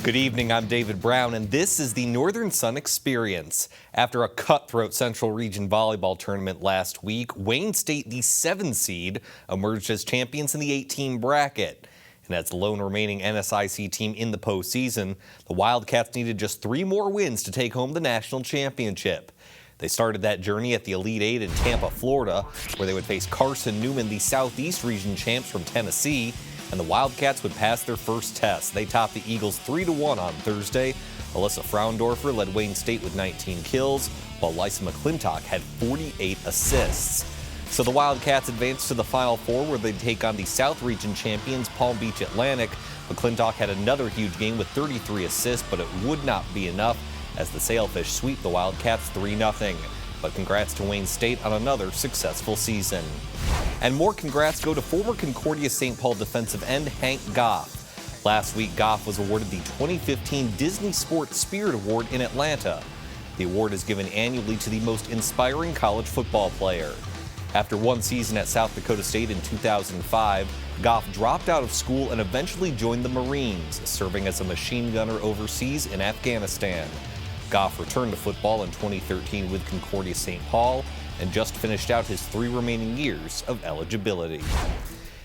Good evening, I'm David Brown, and this is the Northern Sun Experience. After a cutthroat Central Region volleyball tournament last week, Wayne State, the 7 seed, emerged as champions in the 8-team bracket. And as the lone remaining NSIC team in the postseason, the Wildcats needed just 3 more wins to take home the national championship. They started that journey at the Elite 8 in Tampa, Florida, where they would face Carson Newman, the Southeast Region champs from Tennessee, and the Wildcats would pass their first test. They topped the Eagles 3-1 on Thursday. Alyssa Fraundorfer led Wayne State with 19 kills, while Lysa McClintock had 48 assists. So the Wildcats advanced to the Final Four, where they'd take on the South Region champions Palm Beach Atlantic. McClintock had another huge game with 33 assists, but it would not be enough as the Sailfish sweep the Wildcats 3-0. But congrats to Wayne State on another successful season. And more congrats go to former Concordia St. Paul defensive end Hank Goff. Last week, Goff was awarded the 2015 Disney Sports Spirit Award in Atlanta. The award is given annually to the most inspiring college football player. After one season at South Dakota State in 2005, Goff dropped out of school and eventually joined the Marines, serving as a machine gunner overseas in Afghanistan. Goff returned to football in 2013 with Concordia St. Paul and just finished out his 3 remaining years of eligibility.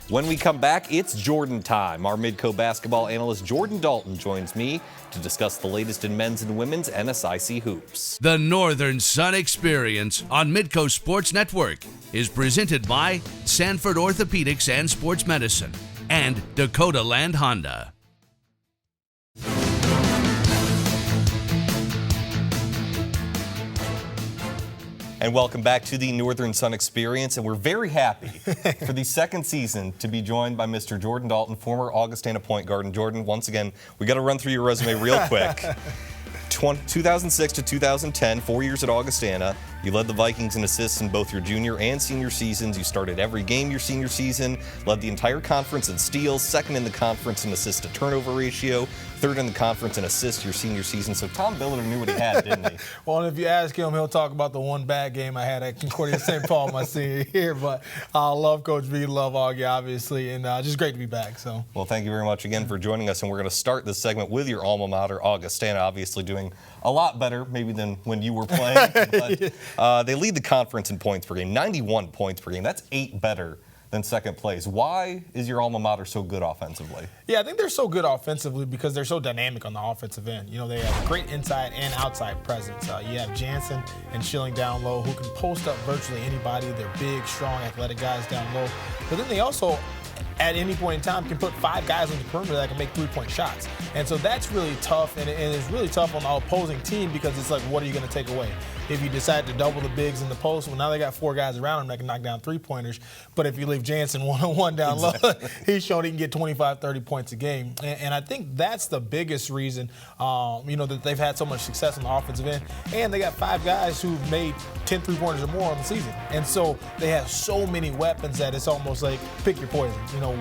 When we come back, it's Jordan time. Our Midco basketball analyst Jordan Dalton joins me to discuss the latest in men's and women's NSIC hoops. The Northern Sun Experience on Midco Sports Network is presented by Sanford Orthopedics and Sports Medicine and Dakota Land Honda. And welcome back to the Northern Sun Experience, and we're very happy for the second season to be joined by Mr. Jordan Dalton, former Augustana point guard. And Jordan, once again, we got to run through your resume real quick. 2006 to 2010, 4 years at Augustana. You led the Vikings in assists in both your junior and senior seasons. You started every game your senior season, led the entire conference in steals, second in the conference in assist to turnover ratio, third in the conference in assists your senior season. So Tom Billiter knew what he had, didn't he? Well, if you ask him, he'll talk about the one bad game I had at Concordia St. Paul my senior year. But I love Coach B, love Augie, obviously, and just great to be back. So. Well, thank you very much again for joining us. And we're going to start this segment with your alma mater, Augustana, obviously doing a lot better maybe than when you were playing. But they lead the conference in points per game, 91 points per game. That's 8 better than second place. Why is your alma mater so good offensively? Yeah, I think they're so good offensively because they're so dynamic on the offensive end. You know, they have great inside and outside presence. You have Jansen and Schilling down low who can post up virtually anybody. They're big, strong, athletic guys down low. But then they also, at any point in time, can put 5 guys on the perimeter that can make 3-point shots. And so that's really tough, and it's really tough on the opposing team because it's like, what are you going to take away? If you decide to double the bigs in the post, well, now they got 4 guys around him that can knock down 3-pointers. But if you leave Jansen one-on-one down low, he's shown he can get 25, 30 points a game. And I think that's the biggest reason, that they've had so much success on the offensive end. And they got 5 guys who've made 10 3-pointers or more on the season. And so they have so many weapons that it's almost like pick your poison.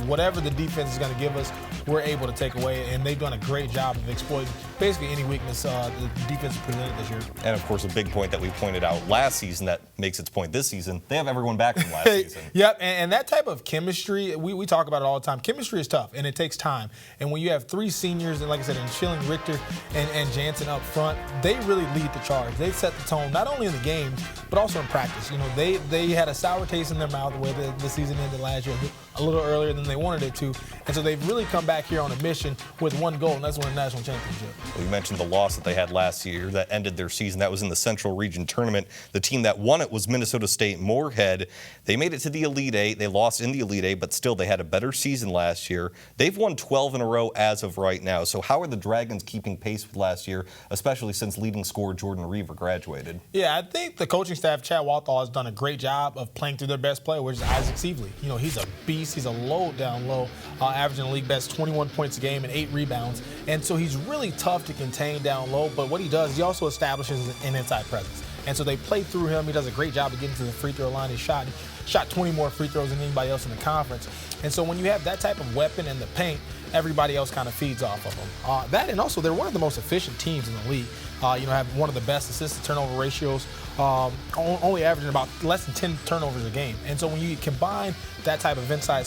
Whatever the defense is going to give us, we're able to take away. And they've done a great job of exploiting basically any weakness the defense presented this year. And, of course, a big point that we pointed out last season that makes its point this season, they have everyone back from last season. Yep, and that type of chemistry, we talk about it all the time. Chemistry is tough, and it takes time. And when you have 3 seniors, and like I said, and Schilling, Richter, and Jansen up front, they really lead the charge. They set the tone, not only in the games, but also in practice. They had a sour taste in their mouth the way the season ended last year, a little earlier than they wanted it to. And so they've really come back here on a mission with one goal, and that's win a national championship. Well, you mentioned the loss that they had last year that ended their season. That was in the Central Region Tournament. The team that won it was Minnesota State Moorhead. They made it to the Elite 8. They lost in the Elite 8, but still they had a better season last year. They've won 12 in a row as of right now. So how are the Dragons keeping pace with last year, especially since leading scorer Jordan Reaver graduated? Yeah, I think the coaching staff, Chad Walthall, has done a great job of playing through their best player, which is Isaac Sievely. He's a beast. He's a low down low, averaging the league best 21 points a game and 8 rebounds. And so he's really tough to contain down low, but what he does, he also establishes an inside presence. And so they play through him. He does a great job of getting to the free throw line. He shot 20 more free throws than anybody else in the conference. And so when you have that type of weapon in the paint, everybody else kind of feeds off of them. That, and also they're one of the most efficient teams in the league. Have one of the best assist to turnover ratios only averaging about less than 10 turnovers a game. And so when you combine that type of inside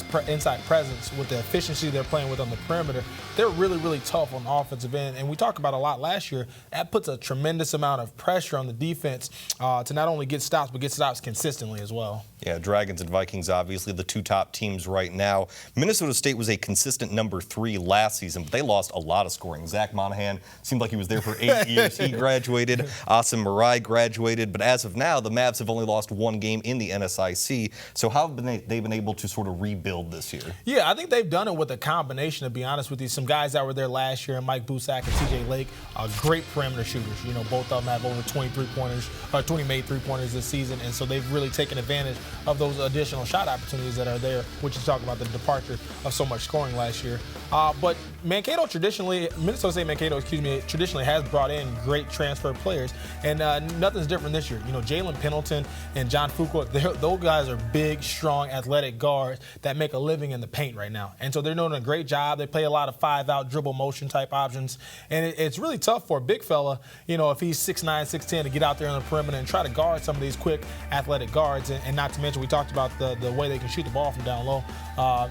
presence with the efficiency they're playing with on the perimeter, they're really, really tough on the offensive end. And we talked about a lot last year. That puts a tremendous amount of pressure on the defense to not only get stops, but get stops consistently as well. Yeah, Dragons and Vikings, obviously the two top teams right now. Minnesota State was a consistent number 3 last season, but they lost a lot of scoring. Zach Monahan seemed like he was there for 8 years. He graduated. Asim Marai graduated. But as of now, the Mavs have only lost 1 game in the NSIC. So how have they been able to sort of rebuild this year? Yeah, I think they've done it with a combination, to be honest with you. Some guys that were there last year, Mike Busak and TJ Lake, great perimeter shooters. You know, both of them have over 20 made three-pointers this season. And so they've really taken advantage of those additional shot opportunities that are there, which is talking about the departure of so much scoring last year. But Minnesota State Mankato, traditionally has brought in great transfer players, and nothing's different this year. You know, Jalen Pendleton and John Fuqua, those guys are big, strong, athletic guards that make a living in the paint right now. And so they're doing a great job. They play a lot of 5-out dribble motion type options, and it's really tough for a big fella, you know, if he's 6'9", 6'10", to get out there on the perimeter and try to guard some of these quick athletic guards. And not to mention, we talked about the way they can shoot the ball from down low,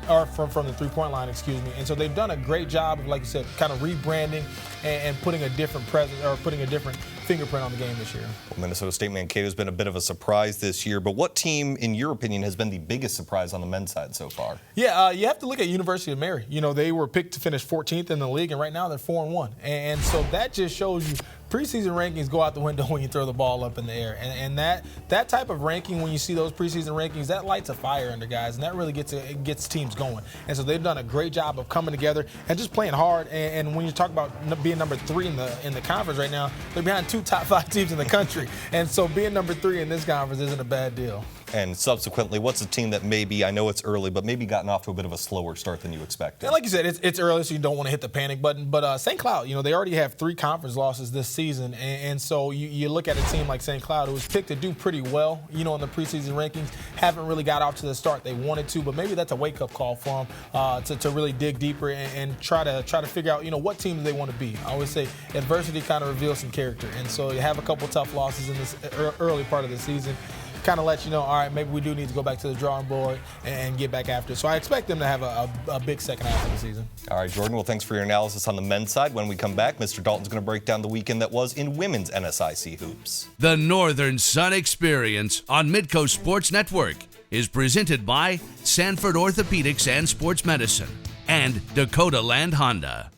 or from the three-point line, And so they've done a great job of, like you said, kind of rebranding and putting a different presence, or putting a different fingerprint on the game this year. Well, Minnesota State Mankato has been a bit of a surprise this year, but what team, in your opinion, has been the biggest surprise on the men's side so far? Yeah, you have to look at University of Mary. You know, they were picked to finish 14th in the league, and right now they're 4-1. And so that just shows you preseason rankings go out the window when you throw the ball up in the air. And that type of ranking, when you see those preseason rankings, that lights a fire under guys, and that really gets teams going. And so they've done a great job of coming together and just playing hard. And when you talk about being number 3 in the conference right now, they're behind 2 top 5 teams in the country. And so being number 3 in this conference isn't a bad deal. And subsequently, what's a team that maybe, I know it's early, but maybe gotten off to a bit of a slower start than you expected? And like you said, it's early, so you don't want to hit the panic button. But St. Cloud, you know, they already have 3 conference losses this season. And so you look at a team like St. Cloud, who was picked to do pretty well, you know, in the preseason rankings, haven't really got off to the start they wanted to. But maybe that's a wake-up call for them to really dig deeper and try to figure out, you know, what teams they want to be. I always say adversity kind of reveals some character. And so you have a couple tough losses in this early part of the season. Kind of let you know, all right, maybe we do need to go back to the drawing board and get back after it. So I expect them to have a big second half of the season. All right, Jordan, well, thanks for your analysis on the men's side. When we come back, Mr. Dalton's going to break down the weekend that was in women's NSIC hoops. The Northern Sun Experience on Midco Sports Network is presented by Sanford Orthopedics and Sports Medicine and Dakota Land Honda.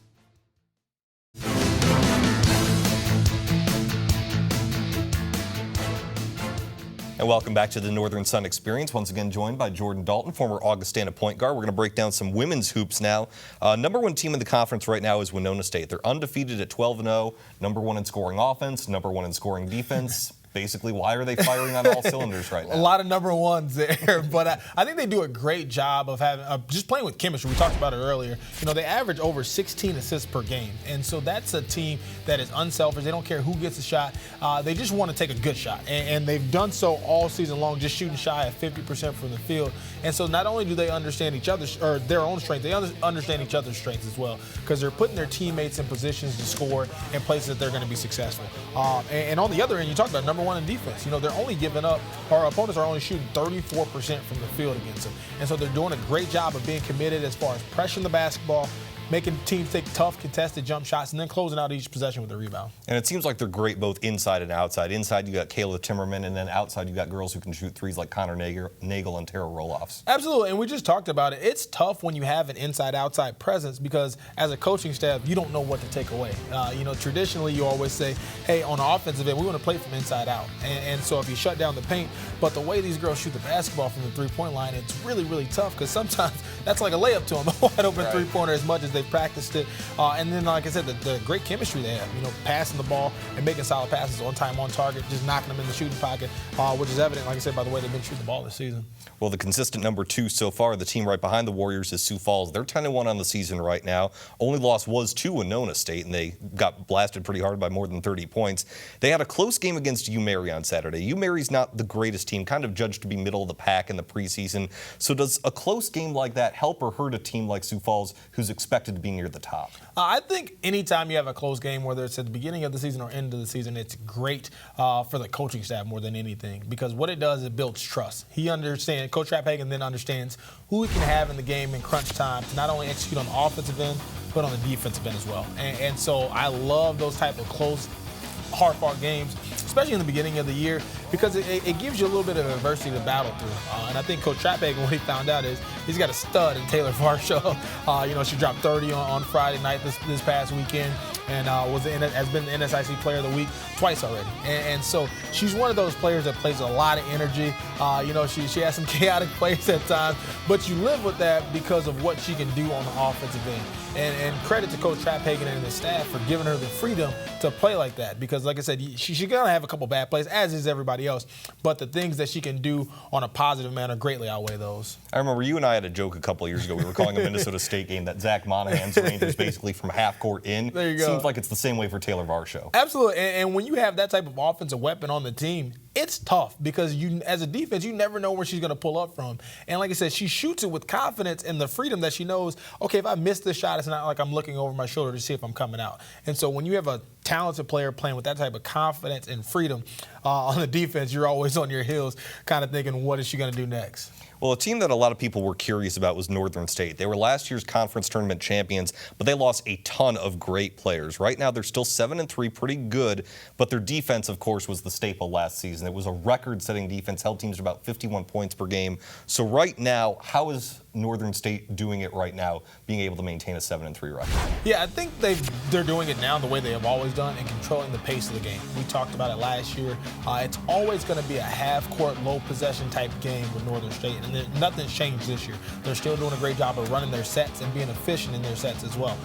And welcome back to the Northern Sun Experience. Once again, joined by Jordan Dalton, former Augustana point guard. We're going to break down some women's hoops now. Number 1 team in the conference right now is Winona State. They're undefeated at 12-0, number 1 in scoring offense, number 1 in scoring defense. Basically, why are they firing on all cylinders right now? A lot of number 1s there, but I think they do a great job of having just playing with chemistry. We talked about it earlier. You know, they average over 16 assists per game, and so that's a team that is unselfish. They don't care who gets a shot. They just want to take a good shot, and they've done so all season long, just shooting shy of 50% from the field. And so not only do they understand each other's or their own strengths, they understand each other's strengths as well, because they're putting their teammates in positions to score in places that they're going to be successful. And on the other end, you talk about number 1 in defense. You know, they're only giving up, our opponents are only shooting 34% from the field against them. And so they're doing a great job of being committed as far as pressuring the basketball, making teams take tough, contested jump shots, and then closing out each possession with a rebound. And it seems like they're great both inside and outside. Inside, you got Kayla Timmerman, and then outside, you got girls who can shoot threes like Connor Nagel and Tara Roloffs. Absolutely, and we just talked about it. It's tough when you have an inside-outside presence because as a coaching staff, you don't know what to take away. You know, traditionally, you always say, hey, on the offensive end, we want to play from inside out. And so if you shut down the paint, but the way these girls shoot the basketball from the three-point line, it's really, really tough because sometimes that's like a layup to them, a wide-open three-pointer as much as they've practiced it. And then, like I said, the great chemistry they have, you know, passing the ball and making solid passes on time, on target, just knocking them in the shooting pocket, which is evident, like I said, by the way they've been shooting the ball this season. Well, the consistent number 2 so far, the team right behind the Warriors, is Sioux Falls. They're 10-1 on the season right now. Only loss was to Winona State, and they got blasted pretty hard by more than 30 points. They had a close game against UMary on Saturday. UMary's not the greatest team, kind of judged to be middle of the pack in the preseason. So does a close game like that help or hurt a team like Sioux Falls who's expected expected to be near the top? I think anytime you have a close game, whether it's at the beginning of the season or end of the season, it's great for the coaching staff more than anything, because what it does, it builds trust. He understands, Coach Trapp-Hagan then understands who he can have in the game in crunch time to not only execute on the offensive end, but on the defensive end as well. And so I love those type of close, hard-fought games, especially in the beginning of the year, because it gives you a little bit of adversity to battle through. And I think Coach Trapp-Hagan, what he found out is he's got a stud in Taylor Varsho. She dropped 30 on Friday night this past weekend, and has been the NSIC Player of the Week twice already. And so she's one of those players that plays a lot of energy. She has some chaotic plays at times, but you live with that because of what she can do on the offensive end. And credit to Coach Trapp-Hagan and his staff for giving her the freedom to play like that, because like I said, she's going to have a couple bad plays, as is everybody else, but the things that she can do on a positive manner greatly outweigh those. I remember you and I had a joke a couple of years ago. We were calling a Minnesota State game that Zach Monahan's range is basically from half court in. There you go. Seems like it's the same way for Taylor Varsho. Absolutely, and when you have that type of offensive weapon on the team, it's tough, because you, as a defense, you never know where she's going to pull up from. And like I said, she shoots it with confidence and the freedom that she knows, okay, if I miss this shot, it's not like I'm looking over my shoulder to see if I'm coming out. And so when you have a talented player playing with that type of confidence and freedom on the defense, you're always on your heels kind of thinking, what is she going to do next? Well, a team that a lot of people were curious about was Northern State. They were last year's conference tournament champions, but they lost a ton of great players. Right now, they're still 7-3, pretty good, but their defense, of course, was the staple last season. It was a record-setting defense, held teams to about 51 points per game. So right now, how is Northern State doing it right now, being able to maintain a 7-3 record? Yeah, I think they're doing it now the way they have always done, and controlling the pace of the game. We talked about it last year. It's always going to be a half-court, low-possession type game with Northern State, and nothing's changed this year. They're still doing a great job of running their sets and being efficient in their sets as well.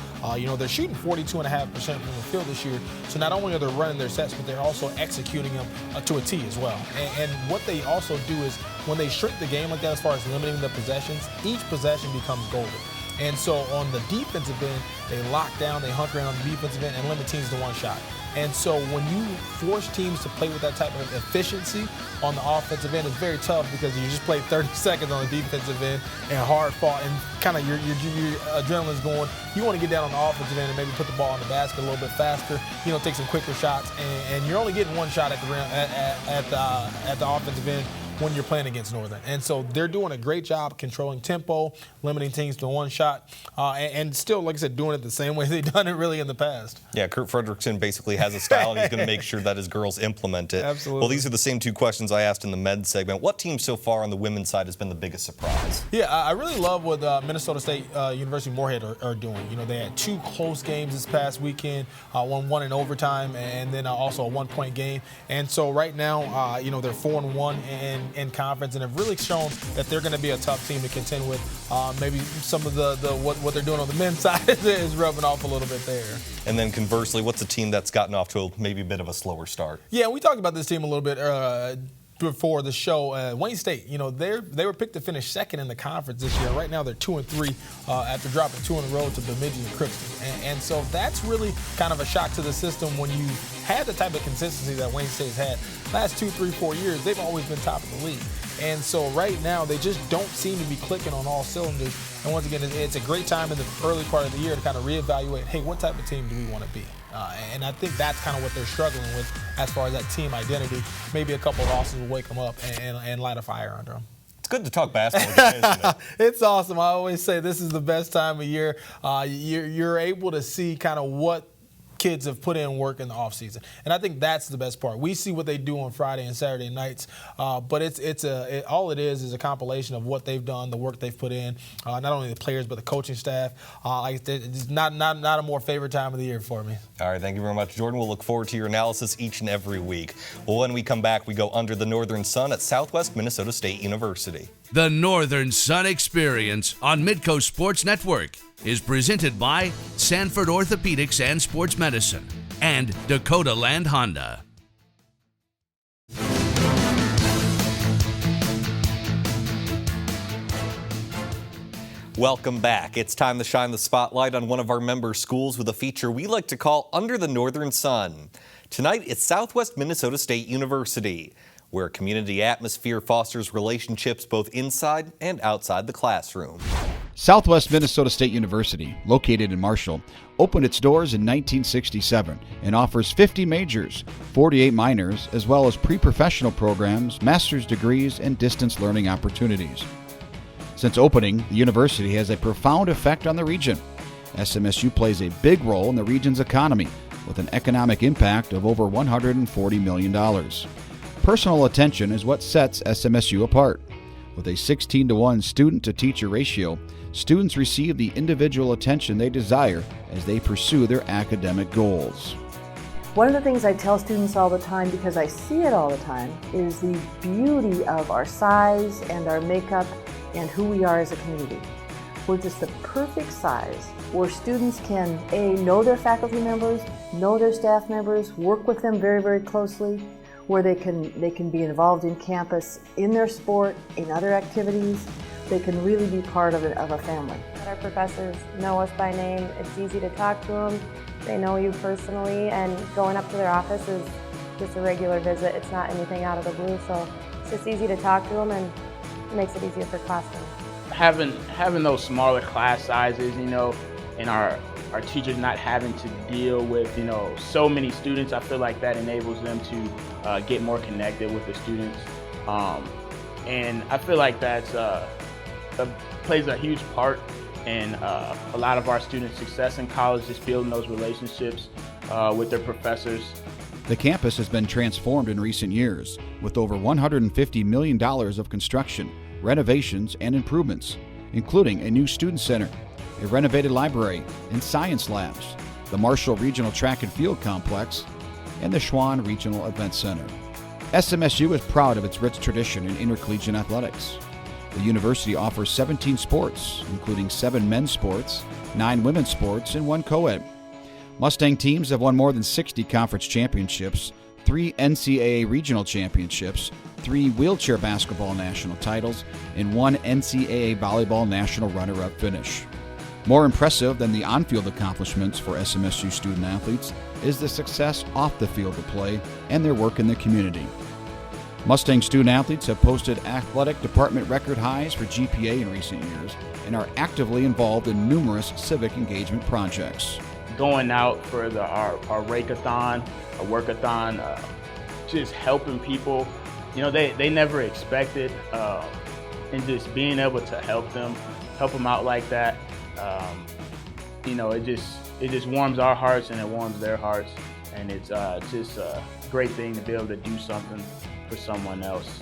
They're shooting 42.5% from the field this year, so not only are they running their sets, but they're also executing them to a T as well. And what they also do is, when they shrink the game like that, as far as limiting the possessions, each possession becomes golden. And so on the defensive end, they lock down, they hunker in on the defensive end and limit teams to one shot. And so when you force teams to play with that type of efficiency on the offensive end, it's very tough, because you just played 30 seconds on the defensive end and hard fought, and kind of your adrenaline's going. You want to get down on the offensive end and maybe put the ball in the basket a little bit faster, take some quicker shots, and you're only getting one shot at the rim at the offensive end when you're playing against Northern. And so they're doing a great job controlling tempo, limiting teams to one shot, and still, like I said, doing it the same way they've done it really in the past. Yeah, Kurt Fredrickson basically has a style, and he's going to make sure that his girls implement it. Absolutely. Well, these are the same two questions I asked in the med segment. What team so far on the women's side has been the biggest surprise? Yeah, I really love what Minnesota State University Moorhead are doing. They had two close games this past weekend, one in overtime, and then also a one-point game. And so right now, they're 4-1 in conference, and have really shown that they're going to be a tough team to contend with. Maybe some of what they're doing on the men's side is rubbing off a little bit there. And then conversely, what's a team that's gotten off to maybe a bit of a slower start? Yeah, we talked about this team a little bit before the show. Wayne State, they were picked to finish second in the conference this year. Right now they're 2-3 after dropping two in a row to Bemidji and Crookston. And so that's really kind of a shock to the system when you had the type of consistency that Wayne State's had. Last 2, 3, 4 years, they've always been top of the league. And so right now, they just don't seem to be clicking on all cylinders. And once again, it's a great time in the early part of the year to kind of reevaluate, hey, what type of team do we want to be? And I think that's kind of what they're struggling with as far as that team identity. Maybe a couple of losses will wake them up and light a fire under them. It's good to talk basketball again, isn't it? It's awesome. I always say this is the best time of year. You're able to see kind of what kids have put in work in the offseason. And I think that's the best part. We see what they do on Friday and Saturday nights, but all it is a compilation of what they've done, the work they've put in, not only the players but the coaching staff. It's not a more favorite time of the year for me. All right, thank you very much, Jordan. We'll look forward to your analysis each and every week. Well, when we come back, we go under the Northern Sun at Southwest Minnesota State University. The Northern Sun Experience on Midco Sports Network is presented by Sanford Orthopedics and Sports Medicine and Dakota Land Honda. Welcome back. It's time to shine the spotlight on one of our member schools with a feature we like to call Under the Northern Sun. Tonight, it's Southwest Minnesota State University, where a community atmosphere fosters relationships both inside and outside the classroom. Southwest Minnesota State University, located in Marshall, opened its doors in 1967 and offers 50 majors, 48 minors, as well as pre-professional programs, master's degrees, and distance learning opportunities. Since opening, the university has a profound effect on the region. SMSU plays a big role in the region's economy with an economic impact of over $140 million. Personal attention is what sets SMSU apart. With a 16-to-1 student-to-teacher ratio, students receive the individual attention they desire as they pursue their academic goals. One of the things I tell students all the time, because I see it all the time, is the beauty of our size and our makeup and who we are as a community. We're just the perfect size where students can know their faculty members, know their staff members, work with them very, very closely, where they can be involved in campus, in their sport, in other activities. They can really be part of a family. Our professors know us by name. It's easy to talk to them. They know you personally, and going up to their office is just a regular visit. It's not anything out of the blue, so it's just easy to talk to them, and it makes it easier for classrooms. Having those smaller class sizes, and our teachers not having to deal with, so many students, I feel like that enables them to get more connected with the students. And I feel like that plays a huge part in a lot of our students' success in college, just building those relationships with their professors. The campus has been transformed in recent years with over $150 million of construction, renovations, and improvements, including a new student center, a renovated library and science labs, the Marshall Regional Track and Field Complex, and the Schwann Regional Event Center. SMSU is proud of its rich tradition in intercollegiate athletics. The university offers 17 sports, including 7 men's sports, 9 women's sports, and 1 co-ed. Mustang teams have won more than 60 conference championships, 3 NCAA regional championships, 3 wheelchair basketball national titles, and 1 NCAA volleyball national runner-up finish. More impressive than the on-field accomplishments for SMSU student athletes is the success off the field of play and their work in the community. Mustang student athletes have posted athletic department record highs for GPA in recent years and are actively involved in numerous civic engagement projects. Going out for our rake-a-thon, our work-a-thon, just helping people, they never expected, and just being able to help them out like that, it just warms our hearts and it warms their hearts, and it's just a great thing to be able to do something for someone else.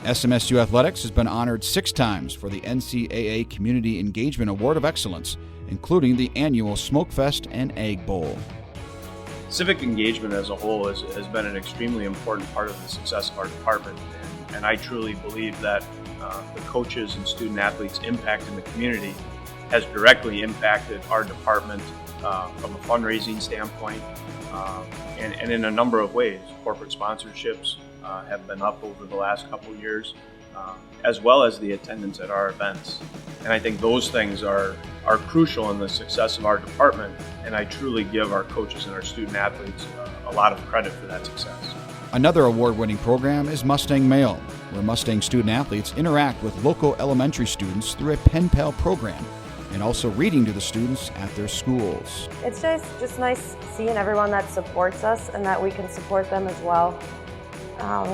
SMSU Athletics has been honored 6 times for the NCAA Community Engagement Award of Excellence, including the annual Smokefest and Egg Bowl. Civic engagement as a whole has been an extremely important part of the success of our department, and I truly believe that the coaches and student athletes' impact in the community has directly impacted our department from a fundraising standpoint and in a number of ways. Corporate sponsorships have been up over the last couple of years, as well as the attendance at our events. And I think those things are crucial in the success of our department, and I truly give our coaches and our student athletes a lot of credit for that success. Another award-winning program is Mustang Mail, where Mustang student athletes interact with local elementary students through a pen pal program and also reading to the students at their schools. It's just nice seeing everyone that supports us and that we can support them as well.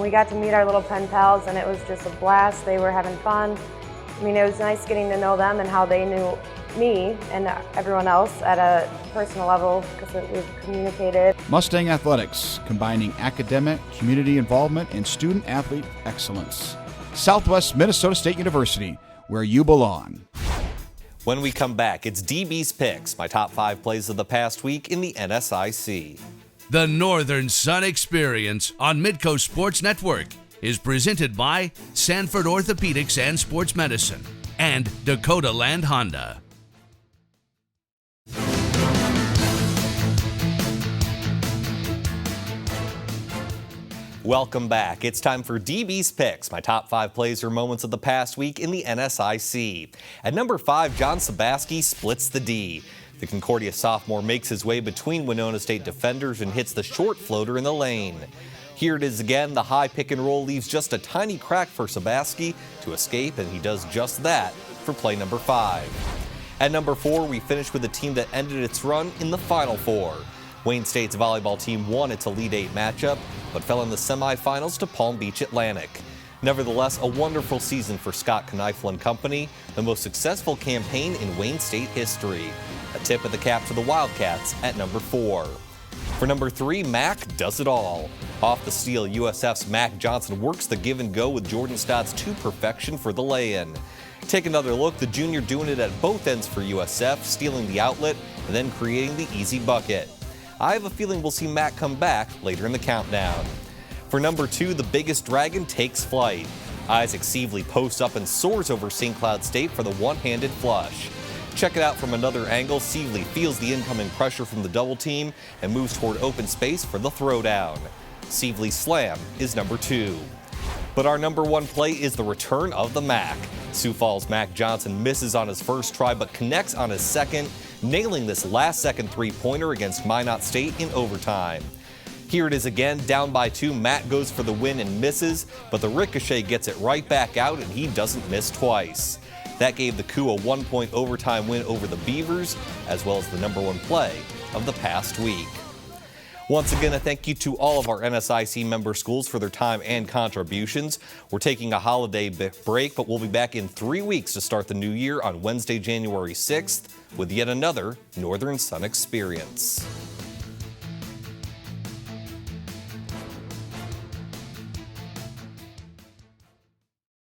We got to meet our little pen pals, and it was just a blast. They were having fun. I mean, it was nice getting to know them and how they knew me and everyone else at a personal level, because we've communicated. Mustang Athletics, combining academic, community involvement, and student athlete excellence. Southwest Minnesota State University, where you belong. When we come back, it's DB's Picks, my top 5 plays of the past week in the NSIC. The Northern Sun Experience on Midco Sports Network is presented by Sanford Orthopedics and Sports Medicine and Dakota Land Honda. Welcome back. It's time for DB's Picks, my top 5 plays or moments of the past week in the NSIC. At number 5, John Sabaski splits the D. The Concordia sophomore makes his way between Winona State defenders and hits the short floater in the lane. Here it is again. The high pick and roll leaves just a tiny crack for Sabaski to escape, and he does just that for play number 5. At number 4, we finished with a team that ended its run in the Final Four. Wayne State's volleyball team won its Elite Eight matchup, but fell in the semifinals to Palm Beach Atlantic. Nevertheless, a wonderful season for Scott Kneifel and company, the most successful campaign in Wayne State history. A tip of the cap to the Wildcats at number 4. For number 3, Mac does it all. Off the steal, USF's Mac Johnson works the give and go with Jordan Stott's to perfection for the lay-in. Take another look, the junior doing it at both ends for USF, stealing the outlet and then creating the easy bucket. I have a feeling we'll see Mac come back later in the countdown. For number 2, the biggest dragon takes flight. Isaac Sievely posts up and soars over St. Cloud State for the one-handed flush. Check it out from another angle. Sievely feels the incoming pressure from the double team and moves toward open space for the throwdown. Sievely's slam is number 2. But our number 1 play is the return of the Mac. Sioux Falls' Mac Johnson misses on his first try but connects on his second, nailing this last-second three-pointer against Minot State in overtime. Here it is again, down by 2. Matt goes for the win and misses, but the ricochet gets it right back out and he doesn't miss twice. That gave the Coup a 1-point overtime win over the Beavers, as well as the number 1 play of the past week. Once again, a thank you to all of our NSIC member schools for their time and contributions. We're taking a holiday break, but we'll be back in 3 weeks to start the new year on Wednesday, January 6th with yet another Northern Sun Experience.